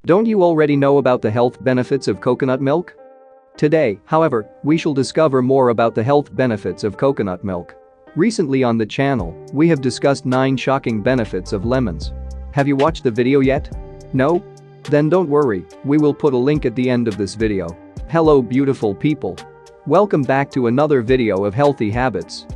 Don't you already know about the health benefits of coconut milk? Today, however, we shall discover more about the health benefits of coconut milk. Recently on the channel, we have discussed 9 shocking benefits of lemons. Have you watched the video yet? No? Then don't worry, we will put a link at the end of this video. Hello beautiful people. Welcome back to another video of healthy habits.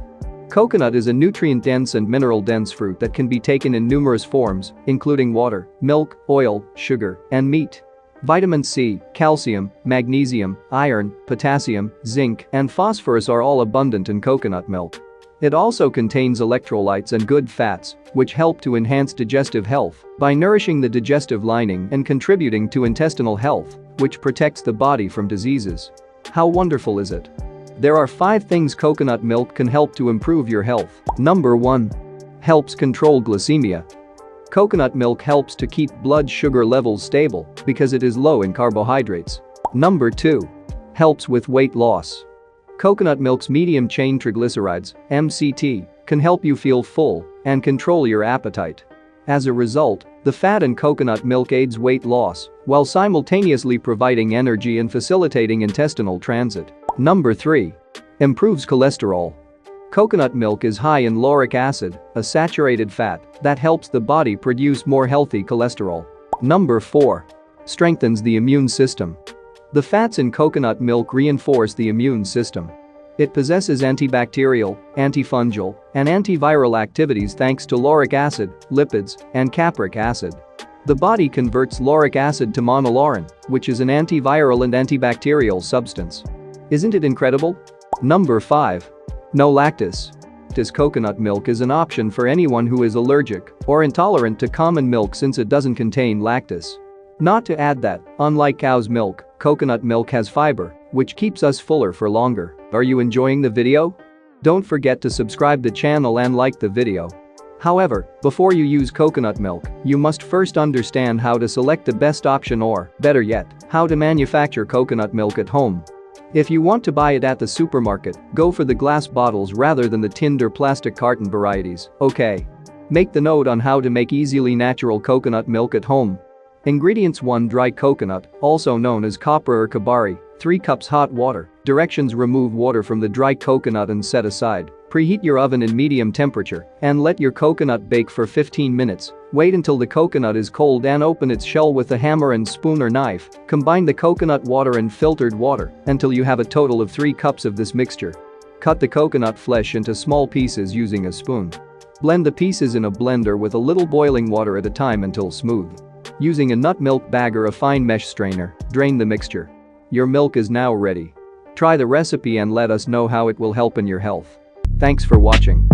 Coconut is a nutrient-dense and mineral-dense fruit that can be taken in numerous forms, including water, milk, oil, sugar, and meat. Vitamin C, calcium, magnesium, iron, potassium, zinc, and phosphorus are all abundant in coconut milk. It also contains electrolytes and good fats, which help to enhance digestive health by nourishing the digestive lining and contributing to intestinal health, which protects the body from diseases. How wonderful is it? There are 5 things coconut milk can help to improve your health. Number 1. Helps control glycemia. Coconut milk helps to keep blood sugar levels stable because it is low in carbohydrates. Number 2. Helps with weight loss. Coconut milk's medium-chain triglycerides, MCT, can help you feel full and control your appetite. As a result, the fat in coconut milk aids weight loss while simultaneously providing energy and facilitating intestinal transit. Number 3. Improves cholesterol. Coconut milk is high in lauric acid, a saturated fat that helps the body produce more healthy cholesterol. Number 4. Strengthens the immune system. The fats in coconut milk reinforce the immune system. It possesses antibacterial, antifungal, and antiviral activities thanks to lauric acid, lipids, and capric acid. The body converts lauric acid to monolaurin, which is an antiviral and antibacterial substance. Isn't it incredible? Number 5. No lactose. This coconut milk is an option for anyone who is allergic or intolerant to common milk since it doesn't contain lactose. Not to add that, unlike cow's milk, coconut milk has fiber, which keeps us fuller for longer. Are you enjoying the video? Don't forget to subscribe the channel and like the video. However, before you use coconut milk, you must first understand how to select the best option or, better yet, how to manufacture coconut milk at home. If you want to buy it at the supermarket, go for the glass bottles rather than the tinned or plastic carton varieties, okay? Make the note on how to make easily natural coconut milk at home. Ingredients: 1 dry coconut, also known as copra or kabari, 3 cups hot water. Directions: remove water from the dry coconut and set aside. Preheat your oven in medium temperature and let your coconut bake for 15 minutes. Wait until the coconut is cold and open its shell with a hammer and spoon or knife. Combine the coconut water and filtered water until you have a total of 3 cups of this mixture. Cut the coconut flesh into small pieces using a spoon. Blend the pieces in a blender with a little boiling water at a time until smooth. Using a nut milk bag or a fine mesh strainer, drain the mixture. Your milk is now ready. Try the recipe and let us know how it will help in your health. Thanks for watching.